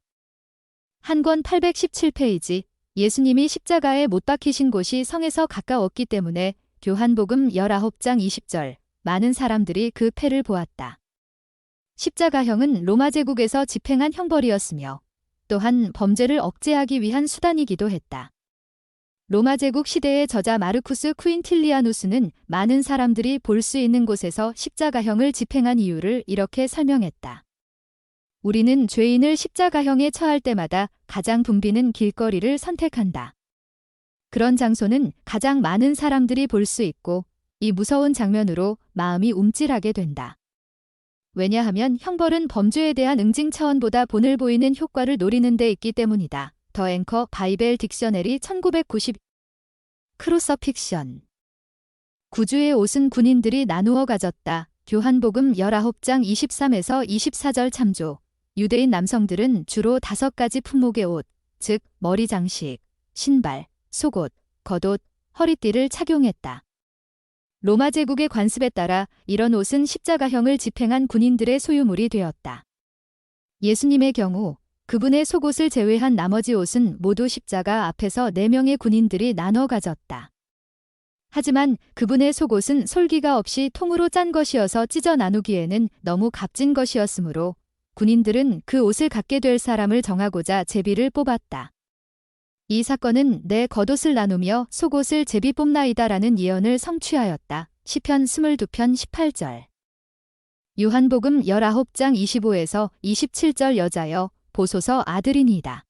한 권 817페이지 예수님이 십자가에 못 박히신 곳이 성에서 가까웠기 때문에 요한복음 19장 20절 많은 사람들이 그 패를 보았다. 십자가형은 로마 제국에서 집행한 형벌이었으며 또한 범죄를 억제하기 위한 수단이기도 했다. 로마 제국 시대의 저자 마르쿠스 쿠인틸리아누스는 많은 사람들이 볼 수 있는 곳에서 십자가형을 집행한 이유를 이렇게 설명했다. 우리는 죄인을 십자가형에 처할 때마다 가장 붐비는 길거리를 선택한다. 그런 장소는 가장 많은 사람들이 볼 수 있고 이 무서운 장면으로 마음이 움찔하게 된다. 왜냐하면 형벌은 범죄에 대한 응징 차원보다 본을 보이는 효과를 노리는 데 있기 때문이다. 더 앵커 바이벨 딕셔너리 1990 크루서픽션 구주의 옷은 군인들이 나누어 가졌다. 요한복음 19장 23에서 24절 참조. 유대인 남성들은 주로 5가지 품목의 옷, 즉 머리 장식, 신발, 속옷, 겉옷, 허리띠를 착용했다. 로마 제국의 관습에 따라 이런 옷은 십자가형을 집행한 군인들의 소유물이 되었다. 예수님의 경우 그분의 속옷을 제외한 나머지 옷은 모두 십자가 앞에서 4명의 군인들이 나눠 가졌다. 하지만 그분의 속옷은 솔기가 없이 통으로 짠 것이어서 찢어 나누기에는 너무 값진 것이었으므로 군인들은 그 옷을 갖게 될 사람을 정하고자 제비를 뽑았다. 이 사건은 내 겉옷을 나누며 속옷을 제비 뽑나이다라는 예언을 성취하였다. 시편 22편 18절. 요한복음 19장 25에서 27절 여자여 보소서 아들이니이다.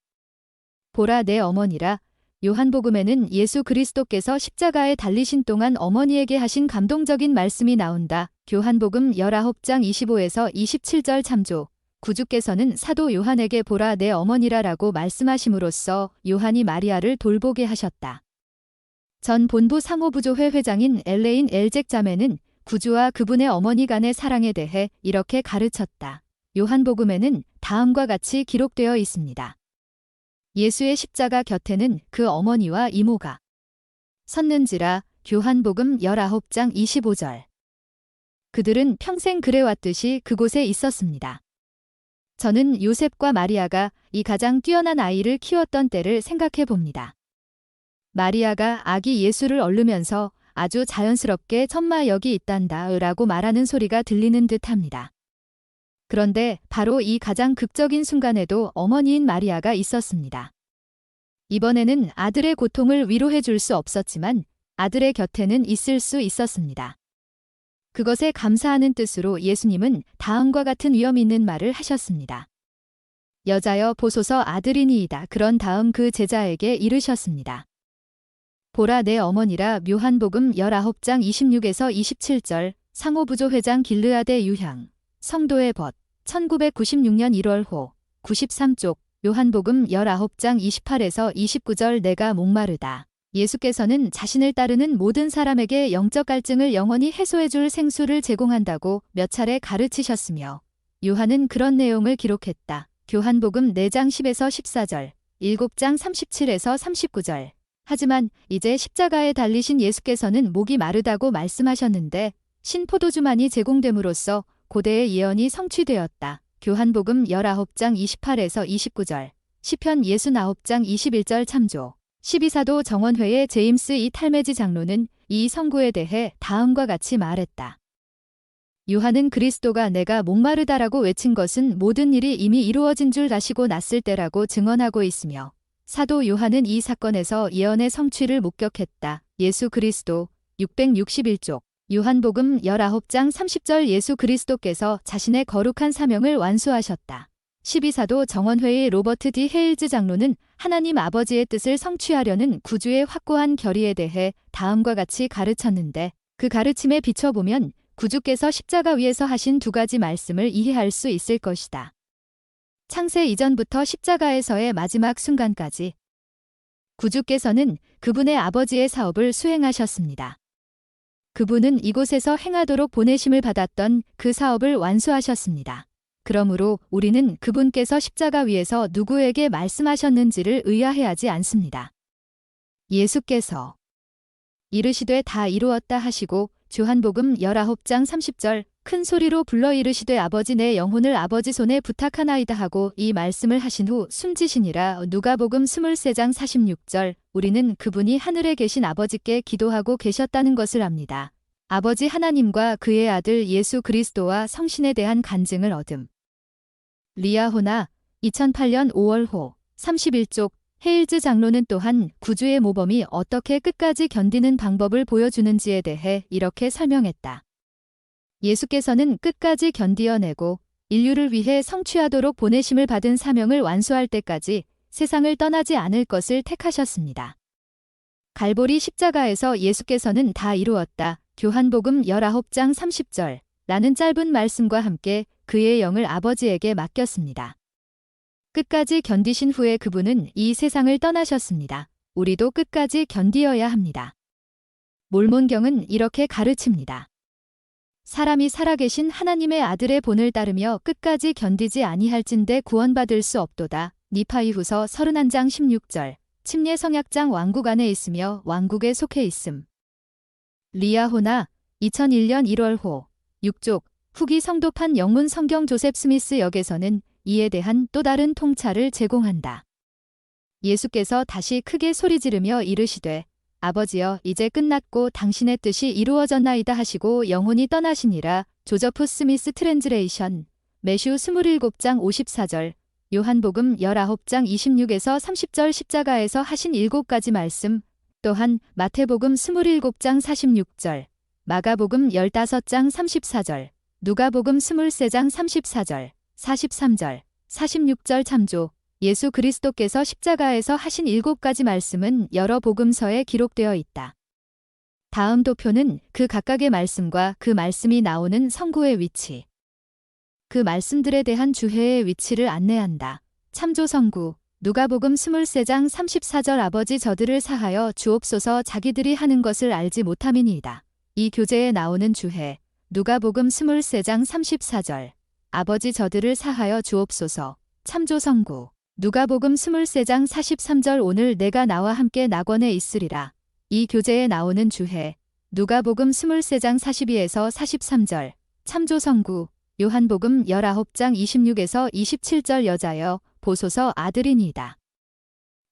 보라 내 어머니라. 요한복음에는 예수 그리스도께서 십자가에 달리신 동안 어머니에게 하신 감동적인 말씀이 나온다. 요한복음 19장 25에서 27절 참조. 구주께서는 사도 요한에게 보라 내 어머니라라고 말씀하심으로써 요한이 마리아를 돌보게 하셨다. 전 본부 상호부조회 회장인 엘레인 엘잭 자매는 구주와 그분의 어머니 간의 사랑에 대해 이렇게 가르쳤다. 요한복음에는 다음과 같이 기록되어 있습니다. 예수의 십자가 곁에는 그 어머니와 이모가 섰는지라. 요한복음 19장 25절. 그들은 평생 그래왔듯이 그곳에 있었습니다. 저는 요셉과 마리아가 이 가장 뛰어난 아이를 키웠던 때를 생각해 봅니다. 마리아가 아기 예수를 얼르면서 아주 자연스럽게 천마 여기 있단다 라고 말하는 소리가 들리는 듯합니다. 그런데 바로 이 가장 극적인 순간에도 어머니인 마리아가 있었습니다. 이번에는 아들의 고통을 위로해 줄 수 없었지만 아들의 곁에는 있을 수 있었습니다. 그것에 감사하는 뜻으로 예수님은 다음과 같은 위험 있는 말을 하셨습니다. 여자여 보소서 아들이니이다. 그런 다음 그 제자에게 이르셨습니다. 보라 내 어머니라. 요한복음 19장 26에서 27절. 상호부조 회장 길르아데 유향. 성도의 벗. 1996년 1월호. 93쪽. 요한복음 19장 28에서 29절. 내가 목마르다. 예수께서는 자신을 따르는 모든 사람에게 영적 갈증을 영원히 해소해줄 생수를 제공한다고 몇 차례 가르치셨으며 요한은 그런 내용을 기록했다. 요한복음 4장 10에서 14절, 7장 37에서 39절. 하지만 이제 십자가에 달리신 예수께서는 목이 마르다고 말씀하셨는데 신포도주만이 제공됨으로써 고대의 예언이 성취되었다. 요한복음 19장 28에서 29절, 시편 69장 21절 참조. 12사도 정원회의 제임스 이 탈메지 장로는 이 성구에 대해 다음과 같이 말했다. 요한은 그리스도가 내가 목마르다라고 외친 것은 모든 일이 이미 이루어진 줄 아시고 났을 때라고 증언하고 있으며 사도 요한은 이 사건에서 예언의 성취를 목격했다. 예수 그리스도 661쪽. 요한복음 19장 30절. 예수 그리스도께서 자신의 거룩한 사명을 완수하셨다. 12사도 정원회의 로버트 디 헤일즈 장로는 하나님 아버지의 뜻을 성취하려는 구주의 확고한 결의에 대해 다음과 같이 가르쳤는데 그 가르침에 비춰보면 구주께서 십자가 위에서 하신 2가지 말씀을 이해할 수 있을 것이다. 창세 이전부터 십자가에서의 마지막 순간까지 구주께서는 그분의 아버지의 사업을 수행하셨습니다. 그분은 이곳에서 행하도록 보내심을 받았던 그 사업을 완수하셨습니다. 그러므로 우리는 그분께서 십자가 위에서 누구에게 말씀하셨는지를 의아해하지 않습니다. 예수께서 이르시되 다 이루었다 하시고 요한복음 19장 30절 큰 소리로 불러 이르시되 아버지 내 영혼을 아버지 손에 부탁하나이다 하고 이 말씀을 하신 후 숨지시니라. 누가복음 23장 46절. 우리는 그분이 하늘에 계신 아버지께 기도하고 계셨다는 것을 압니다. 아버지 하나님과 그의 아들 예수 그리스도와 성신에 대한 간증을 얻음. 리아호나 2008년 5월 호 31쪽 헤일즈 장로는 또한 구주의 모범이 어떻게 끝까지 견디는 방법을 보여주는지에 대해 이렇게 설명했다. 예수께서는 끝까지 견디어내고 인류를 위해 성취하도록 보내심을 받은 사명을 완수할 때까지 세상을 떠나지 않을 것을 택하셨습니다. 갈보리 십자가에서 예수께서는 다 이루었다. 요한복음 19장 30절 라는 짧은 말씀과 함께 그의 영을 아버지에게 맡겼습니다. 끝까지 견디신 후에 그분은 이 세상을 떠나셨습니다. 우리도 끝까지 견디어야 합니다. 몰몬경은 이렇게 가르칩니다. 사람이 살아계신 하나님의 아들의 본을 따르며 끝까지 견디지 아니할진대 구원받을 수 없도다. 니파이후서 31장 16절. 침례 성약장 왕국 안에 있으며 왕국에 속해 있음. 리아호나 2001년 1월 호 6쪽 후기 성도판 영문 성경 조셉 스미스 역에서는 이에 대한 또 다른 통찰을 제공한다. 예수께서 다시 크게 소리지르며 이르시되 아버지여 이제 끝났고 당신의 뜻이 이루어졌나이다 하시고 영혼이 떠나시니라. 조저프 스미스 트랜즈레이션 매슈 27장 54절 요한복음 19장 26에서 30절 십자가에서 하신 7가지 말씀 또한 마태복음 27장 46절 마가복음 15장 34절 누가복음 23장 34절 43절 46절 참조 예수 그리스도께서 십자가에서 하신 7가지 말씀은 여러 복음서에 기록되어 있다. 다음 도표는 그 각각의 말씀과 그 말씀이 나오는 성구의 위치, 그 말씀들에 대한 주해의 위치를 안내한다. 참조 성구 누가복음 23장 34절 아버지 저들을 사하여 주옵소서 자기들이 하는 것을 알지 못함이니이다. 이 교재에 나오는 주해 누가복음 23장 34절 아버지 저들을 사하여 주옵소서 참조 성구 누가복음 23장 43절 오늘 내가 나와 함께 낙원에 있으리라. 이 교재에 나오는 주해 누가복음 23장 42에서 43절 참조 성구 요한복음 19장 26에서 27절 여자여 보소서 아들이니이다.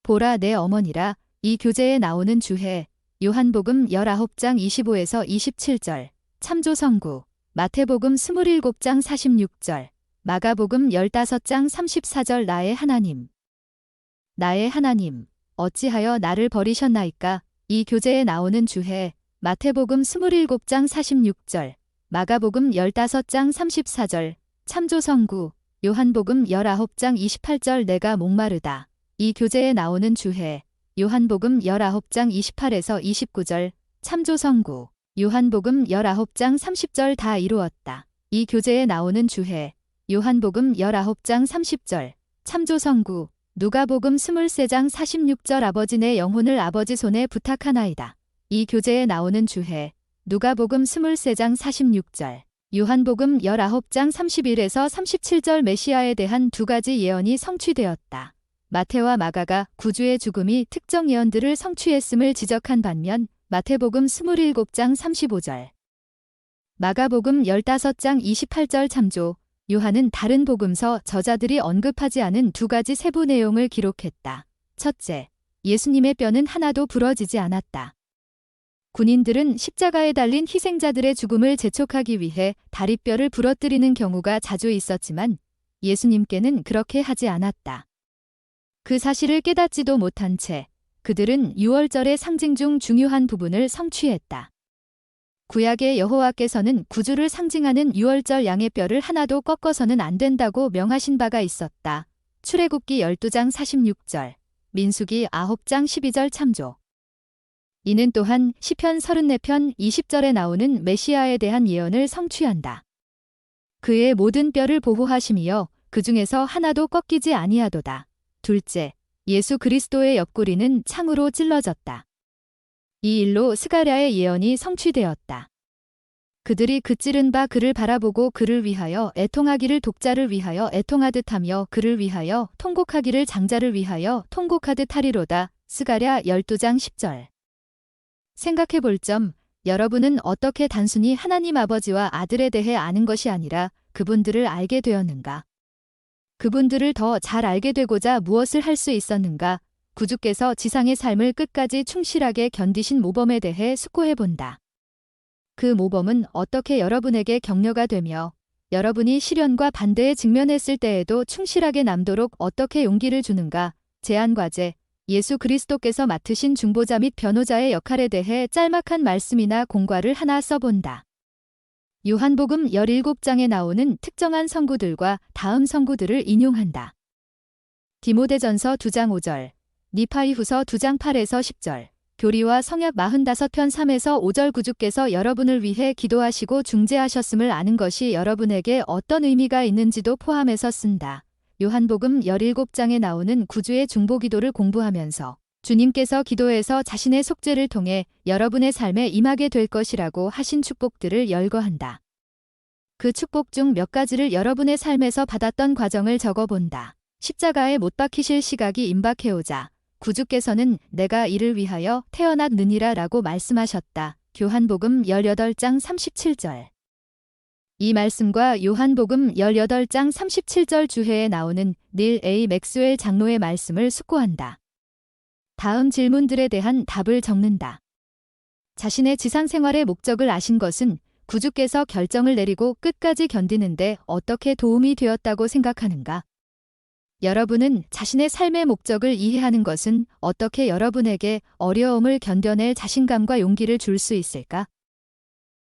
보라 내 어머니라. 이 교재에 나오는 주해 요한복음 19장 25에서 27절 참조 성구 마태복음 27장 46절 마가복음 15장 34절 나의 하나님 나의 하나님 어찌하여 나를 버리셨나이까. 이 교재에 나오는 주해 마태복음 27장 46절 마가복음 15장 34절 참조 성구 요한복음 19장 28절 내가 목마르다. 이 교재에 나오는 주해 요한복음 19장 28에서 29절 참조 성구 요한복음 19장 30절 다 이루었다. 이 교재에 나오는 주해 요한복음 19장 30절 참조 성구 누가복음 23장 46절 아버지 내 영혼을 아버지 손에 부탁하나이다. 이 교재에 나오는 주해 누가복음 23장 46절 요한복음 19장 31에서 37절 메시아에 대한 2가지 예언이 성취되었다. 마태와 마가가 구주의 죽음이 특정 예언들을 성취했음을 지적한 반면 마태복음 27장 35절 마가복음 15장 28절 참조 요한은 다른 복음서 저자들이 언급하지 않은 2가지 세부 내용을 기록했다. 첫째, 예수님의 뼈는 하나도 부러지지 않았다. 군인들은 십자가에 달린 희생자들의 죽음을 재촉하기 위해 다리뼈를 부러뜨리는 경우가 자주 있었지만 예수님께는 그렇게 하지 않았다. 그 사실을 깨닫지도 못한 채 그들은 유월절의 상징 중 중요한 부분을 성취했다. 구약의 여호와께서는 구주를 상징하는 유월절 양의 뼈를 하나도 꺾어서는 안 된다고 명하신 바가 있었다. 출애굽기 12장 46절, 민수기 9장 12절 참조. 이는 또한 시편 34편 20절에 나오는 메시아에 대한 예언을 성취한다. 그의 모든 뼈를 보호하심이여 그 중에서 하나도 꺾이지 아니하도다. 둘째, 예수 그리스도의 옆구리는 창으로 찔러졌다. 이 일로 스가랴의 예언이 성취되었다. 그들이 그 찌른 바 그를 바라보고 그를 위하여 애통하기를 독자를 위하여 애통하듯 하며 그를 위하여 통곡하기를 장자를 위하여 통곡하듯 하리로다. 스가랴 12장 10절. 생각해 볼 점, 여러분은 어떻게 단순히 하나님 아버지와 아들에 대해 아는 것이 아니라 그분들을 알게 되었는가? 그분들을 더 잘 알게 되고자 무엇을 할 수 있었는가? 구주께서 지상의 삶을 끝까지 충실하게 견디신 모범에 대해 숙고해 본다. 그 모범은 어떻게 여러분에게 격려가 되며 여러분이 시련과 반대에 직면했을 때에도 충실하게 남도록 어떻게 용기를 주는가? 제안과제, 예수 그리스도께서 맡으신 중보자 및 변호자의 역할에 대해 짤막한 말씀이나 공과를 하나 써본다. 요한복음 17장에 나오는 특정한 성구들과 다음 성구들을 인용한다. 디모데전서 2장 5절, 니파이후서 2장 8에서 10절, 교리와 성약 45편 3에서 5절 구주께서 여러분을 위해 기도하시고 중재하셨음을 아는 것이 여러분에게 어떤 의미가 있는지도 포함해서 쓴다. 요한복음 17장에 나오는 구주의 중보기도를 공부하면서 주님께서 기도에서 자신의 속죄를 통해 여러분의 삶에 임하게 될 것이라고 하신 축복들을 열거한다. 그 축복 중 몇 가지를 여러분의 삶에서 받았던 과정을 적어본다. 십자가에 못 박히실 시각이 임박해오자 구주께서는 내가 이를 위하여 태어났느니라 라고 말씀하셨다. 요한복음 18장 37절. 이 말씀과 요한복음 18장 37절 주해에 나오는 닐 A. 맥스웰 장로의 말씀을 숙고한다. 다음 질문들에 대한 답을 적는다. 자신의 지상 생활의 목적을 아신 것은 구주께서 결정을 내리고 끝까지 견디는데 어떻게 도움이 되었다고 생각하는가? 여러분은 자신의 삶의 목적을 이해하는 것은 어떻게 여러분에게 어려움을 견뎌낼 자신감과 용기를 줄 수 있을까?